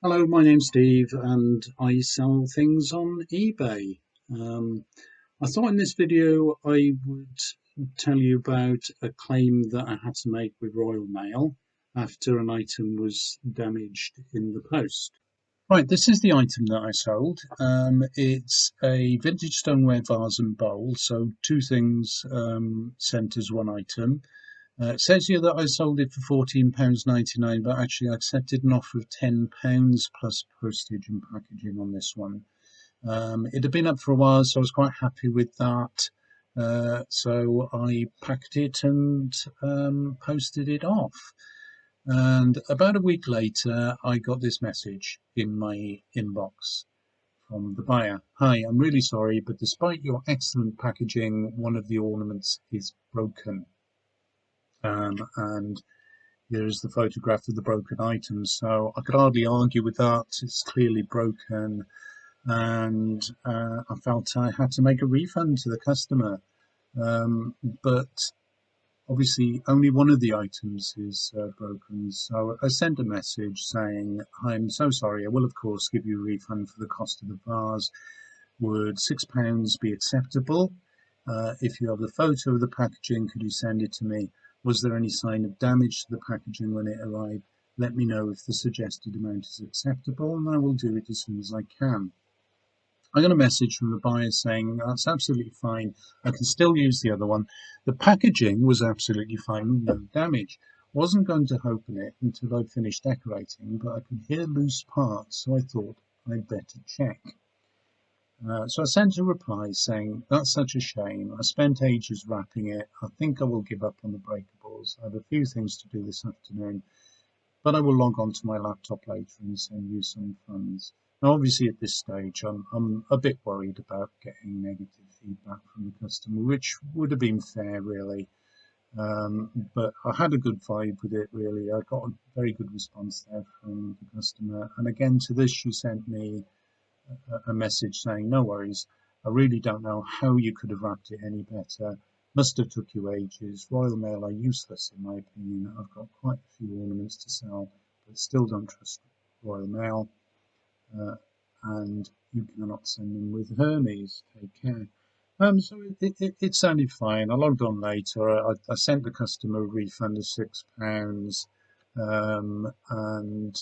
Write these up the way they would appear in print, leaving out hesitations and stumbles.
Hello, my name's Steve and I sell things on eBay. Um, I thought in this video I would tell you about a claim that I had to make with Royal Mail after an item was damaged in the post. Right, this is the item that I sold. It's a vintage stoneware vase and bowl, so two things sent as one item. It says here that I sold it for £14.99, but actually I accepted an offer of £10 plus postage and packaging on this one. It had been up for a while, so I was quite happy with that. So I packed it and posted it off. And about a week later, I got this message in my inbox from the buyer. Hi, I'm really sorry, but despite your excellent packaging, one of the ornaments is broken. And here's the photograph of the broken item. So I could hardly argue with that. It's clearly broken, and I felt I had to make a refund to the customer. But obviously, only one of the items is broken. So I sent a message saying, I'm so sorry. I will, of course, give you a refund for the cost of the vase. Would £6 be acceptable? If you have the photo of the packaging, could you send it to me? Was there any sign of damage to the packaging when it arrived? Let me know if the suggested amount is acceptable, and I will do it as soon as I can. I got a message from the buyer saying that's absolutely fine. I can still use the other one. The packaging was absolutely fine, no damage. Wasn't going to open it until I'd finished decorating, but I could hear loose parts, so I thought I'd better check. So I sent a reply saying, that's such a shame. I spent ages wrapping it. I think I will give up on the breakables. I have a few things to do this afternoon, but I will log on to my laptop later and send you some funds. Now, obviously, at this stage, I'm a bit worried about getting negative feedback from the customer, which would have been fair, really. But I had a good vibe with it, really. I got a very good response there from the customer. And again, to this, she sent me a message saying, no worries, I really don't know how you could have wrapped it any better. Must have took you ages. Royal Mail are useless in my opinion. I've got quite a few ornaments to sell, but still don't trust Royal Mail. And you cannot send them with Hermes. Take care. So it sounded fine. I logged on later. I sent the customer a refund of £6, and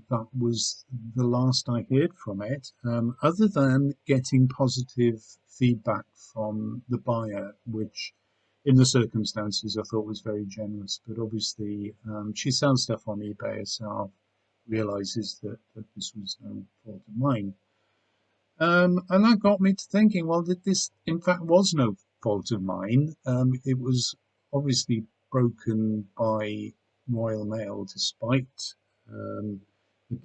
that was the last I heard from it, other than getting positive feedback from the buyer, which in the circumstances I thought was very generous. But obviously, she sells stuff on eBay herself, realizes that this was no fault of mine. And that got me to thinking, well, that this in fact was no fault of mine. It was obviously broken by Royal Mail despite the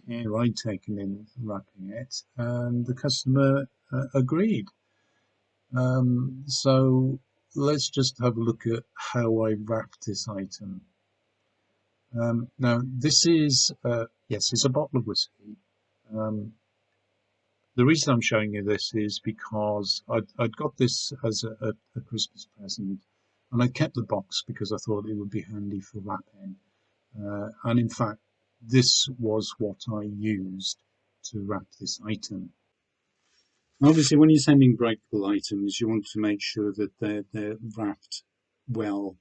care I'd taken in wrapping it, and the customer agreed. So let's just have a look at how I wrapped this item. Now, this is, yes, it's a bottle of whiskey. The reason I'm showing you this is because I'd got this as a Christmas present, and I kept the box because I thought it would be handy for wrapping. And in fact, this was what I used to wrap this item. Obviously, when you're sending breakable items, you want to make sure that they're wrapped well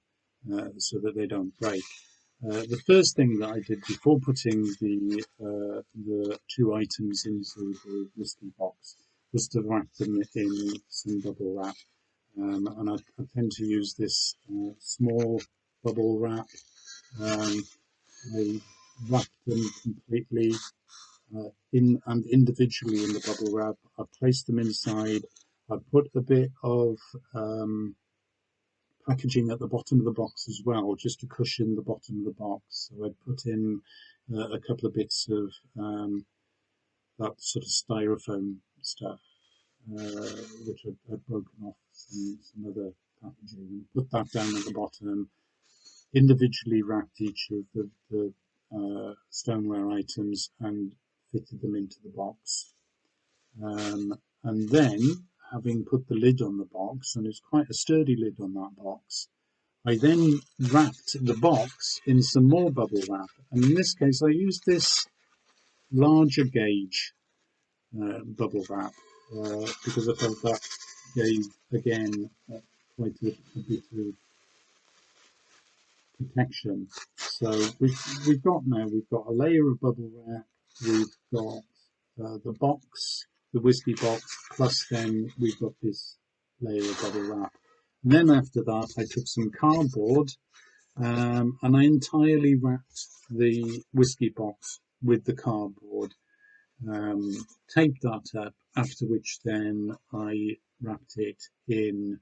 so that they don't break. The first thing that I did before putting the two items into the whiskey box was to wrap them in some bubble wrap, and I tend to use this small bubble wrap. I wrap them completely in and individually in the bubble wrap. I place them inside. I put a bit of packaging at the bottom of the box as well, just to cushion the bottom of the box. So I'd put in a couple of bits of that sort of styrofoam stuff, which I'd broken off some other packaging. Put that down at the bottom, individually wrapped each of the stoneware items and fitted them into the box. And then, having put the lid on the box, and it's quite a sturdy lid on that box, I then wrapped the box in some more bubble wrap, and in this case I used this larger gauge bubble wrap because I felt that gave again quite a bit of protection. So we've got a layer of bubble wrap. We've got the box, the whiskey box, plus then we've got this layer of bubble wrap. And then after that, I took some cardboard and I entirely wrapped the whiskey box with the cardboard, taped that up, after which then I wrapped it in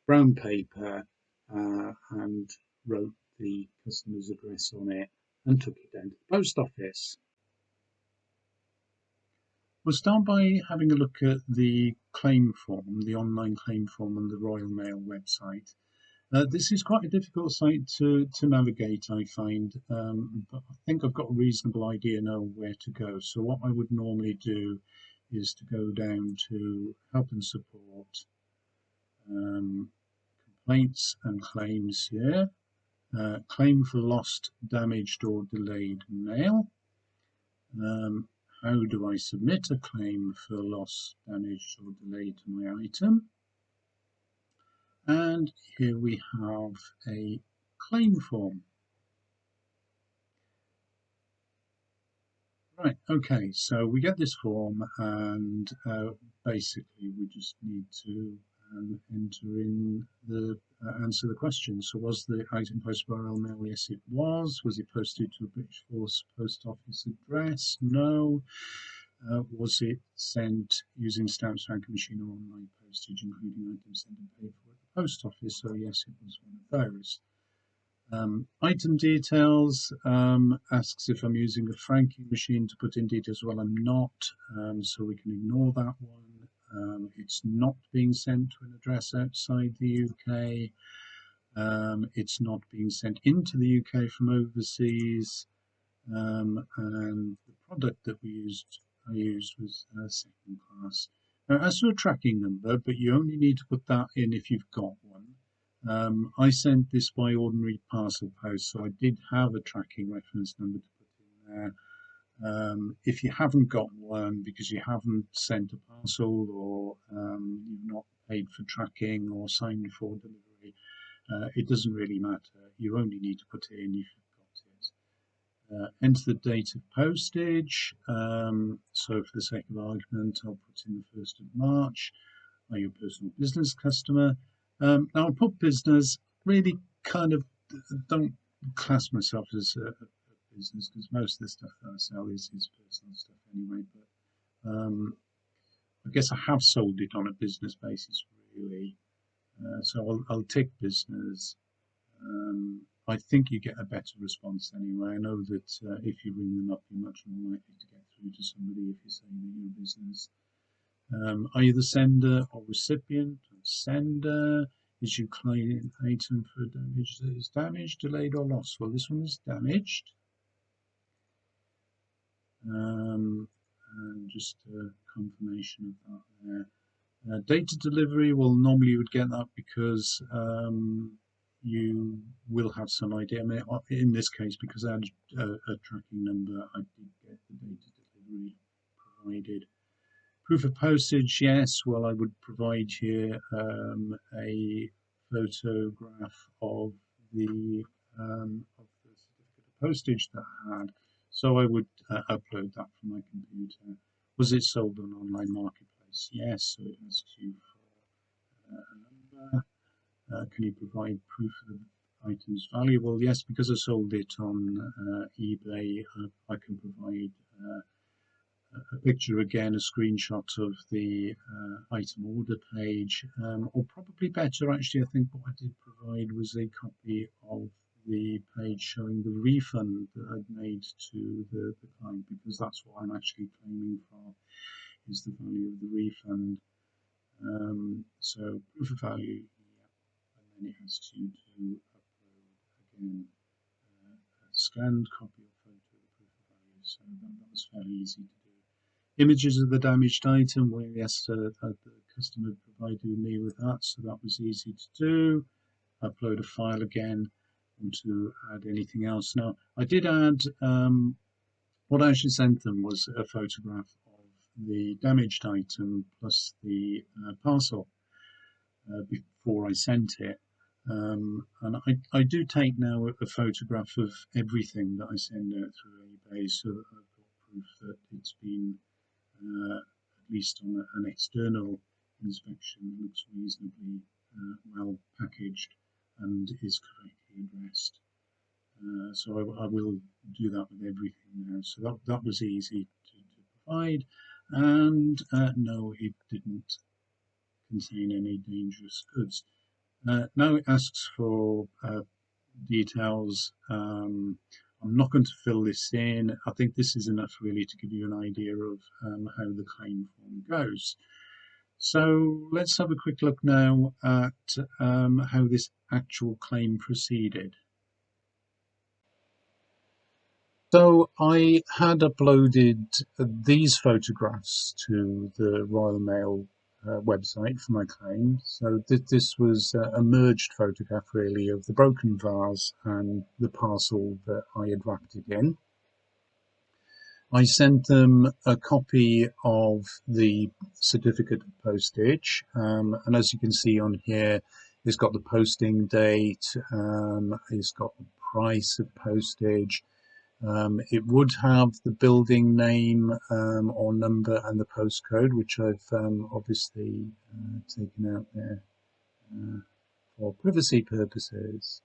brown paper and wrote the customer's address on it and took it down to the post office. We'll start by having a look at the claim form, the online claim form on the Royal Mail website. This is quite a difficult site to navigate, I find, but I think I've got a reasonable idea now where to go. So what I would normally do is to go down to Help and Support, Complaints and Claims here, Claim for Lost, Damaged or Delayed Mail. How do I submit a claim for lost, damaged or delayed to my item? And here we have a claim form. Right, okay, so we get this form and basically we just need to enter in the answer the question. So was the item posted by Royal Mail? Yes, it was. Was it posted to a British Force post office address? No. Was it sent using stamp franking machine or online postage, including items sent and paid for at the post office? So yes, it was one of those. Item details asks if I'm using a franking machine to put in details. Well, I'm not, so we can ignore that one. It's not being sent to an address outside the UK. It's not being sent into the UK from overseas. And the product that I used was second class. Now, as for a tracking number, but you only need to put that in if you've got one. I sent this by ordinary parcel post, so I did have a tracking reference number to put in there. If you haven't got one because you haven't sent a parcel or you've not paid for tracking or signed for delivery, it doesn't really matter. You only need to put it in if you've got it. Enter the date of postage. So for the sake of argument, I'll put in the 1st of March. Are you a personal business customer? Now I put business, really kind of don't class myself as a business because most of the stuff that I sell is personal stuff anyway. But I guess I have sold it on a business basis really. So I'll tick business. I think you get a better response anyway. I know that if you ring them up, you're much more likely to get through to somebody if you say that you're a business. Are you the sender or recipient? Sender. Is your claim item for damage that is damaged, delayed, or lost? Well, this one is damaged. And just a confirmation of that there. Date of delivery, well, normally you would get that because you will have some idea. I mean, in this case, because I had a tracking number, I did get the date of delivery provided. Proof of postage, yes. Well, I would provide here a photograph of the certificate of postage that I had. So I would upload that from my computer. Was it sold on online marketplace? Yes. So it asks you for a number. Can you provide proof of the item's value? Well, yes, because I sold it on eBay, I can provide a picture again, a screenshot of the item order page, or probably better actually, I think what I did provide was a copy of the page showing the refund that I'd made to the client, because that's what I'm actually claiming for, is the value of the refund. So proof of value, yeah, and then it asks you to upload again a scanned copy or photo of the proof of value, so that was fairly easy to do. Images of the damaged item, well, yes, the customer provided me with that, so that was easy to do. Upload a file again, and to add anything else. Now, I did add What I actually sent them was a photograph of the damaged item plus the parcel before I sent it. And I do take now a photograph of everything that I send out through eBay so that I've got proof that it's been, at least on an external inspection, looks reasonably well packaged and is correctly addressed. So I will do that with everything now. So that was easy to provide. And no, it didn't contain any dangerous goods. Now it asks for details. I'm not going to fill this in. I think this is enough really to give you an idea of how the claim form goes. So let's have a quick look now at how this actual claim proceeded. So I had uploaded these photographs to the Royal Mail website for my claim. So this was a merged photograph really of the broken vase and the parcel that I had wrapped it in. I sent them a copy of the certificate of postage, and as you can see on here, it's got the posting date, it's got the price of postage. It would have the building name or number and the postcode, which I've obviously taken out there for privacy purposes.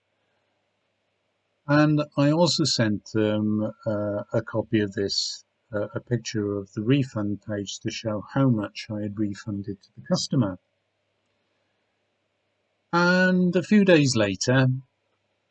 And I also sent them a copy of this, a picture of the refund page to show how much I had refunded to the customer. And a few days later,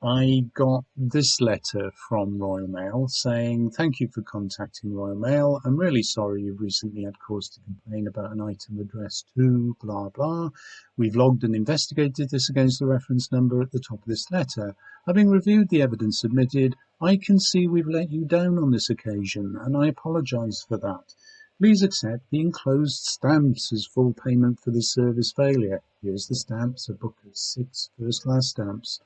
I got this letter from Royal Mail saying, "Thank you for contacting Royal Mail. I'm really sorry you've recently had cause to complain about an item addressed to blah blah. We've logged and investigated this against the reference number at the top of this letter. Having reviewed the evidence submitted, I can see we've let you down on this occasion, and I apologise for that. Please accept the enclosed stamps as full payment for this service failure. Here's the stamps, a book of 6 first-class stamps.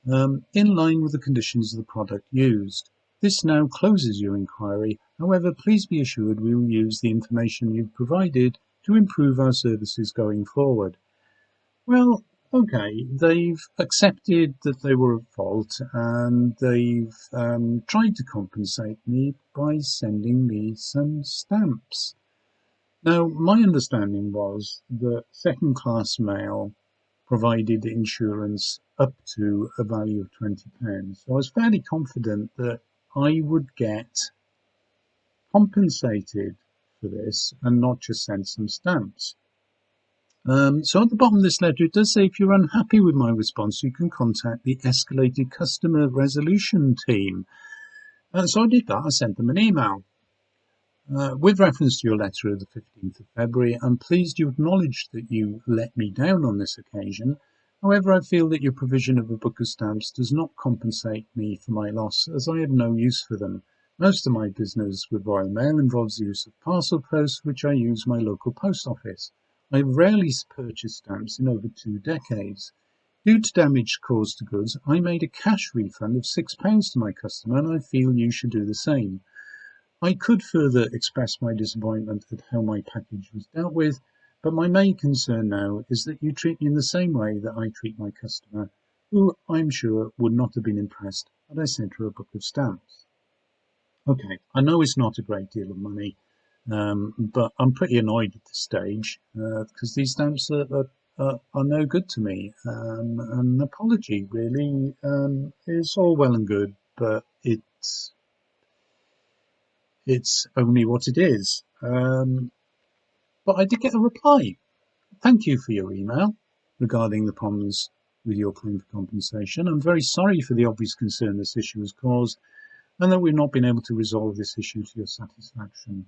In line with the conditions of the product used. This now closes your inquiry. However, please be assured we will use the information you've provided to improve our services going forward." Well, okay, they've accepted that they were at fault and they've tried to compensate me by sending me some stamps. Now, my understanding was that second-class mail provided insurance up to a value of £20. So I was fairly confident that I would get compensated for this and not just sent some stamps. So at the bottom of this letter, it does say if you're unhappy with my response, you can contact the escalated customer resolution team. So I did that. I sent them an email. With reference to your letter of the 15th of February, I'm pleased you acknowledged that you let me down on this occasion. However, I feel that your provision of a book of stamps does not compensate me for my loss, as I have no use for them. Most of my business with Royal Mail involves the use of parcel post, which I use my local post office. I have rarely purchased stamps in over 2 decades. Due to damage caused to goods, I made a cash refund of £6 to my customer, and I feel you should do the same. I could further express my disappointment at how my package was dealt with, but my main concern now is that you treat me in the same way that I treat my customer, who I'm sure would not have been impressed had I sent her a book of stamps. Okay, I know it's not a great deal of money, but I'm pretty annoyed at this stage because these stamps are no good to me. An apology really is all well and good, but it's only what it is. But I did get a reply. Thank you for your email regarding the problems with your claim for compensation. I'm very sorry for the obvious concern this issue has caused and that we've not been able to resolve this issue to your satisfaction.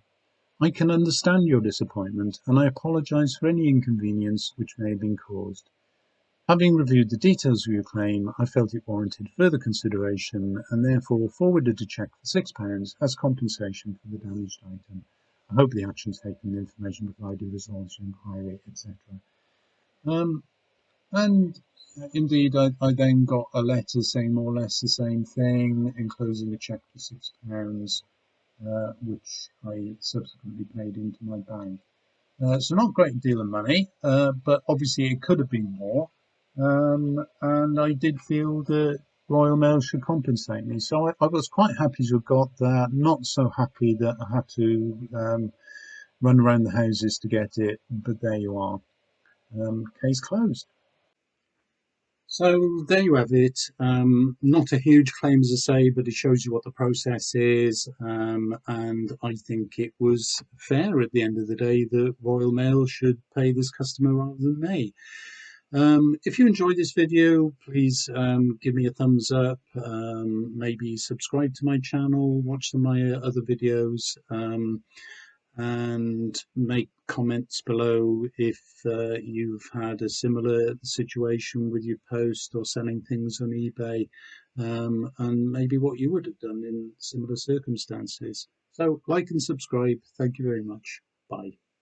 I can understand your disappointment and I apologise for any inconvenience which may have been caused. Having reviewed the details of your claim, I felt it warranted further consideration and therefore forwarded a cheque for £6 as compensation for the damaged item. I hope the action taken and the information provided resolves your inquiry, etc. And indeed, I then got a letter saying more or less the same thing, enclosing a cheque for £6 which I subsequently paid into my bank. So not a great deal of money, but obviously it could have been more. And I did feel that Royal Mail should compensate me. So I was quite happy to have got that, not so happy that I had to run around the houses to get it, but there you are. Case closed. So there you have it. Not a huge claim, as I say, but it shows you what the process is. And I think it was fair at the end of the day that Royal Mail should pay this customer rather than me. If you enjoyed this video, please give me a thumbs up. Maybe subscribe to my channel, watch some of my other videos. And make comments below if you've had a similar situation with your post or selling things on eBay, and maybe what you would have done in similar circumstances. So like and subscribe. Thank you very much. Bye.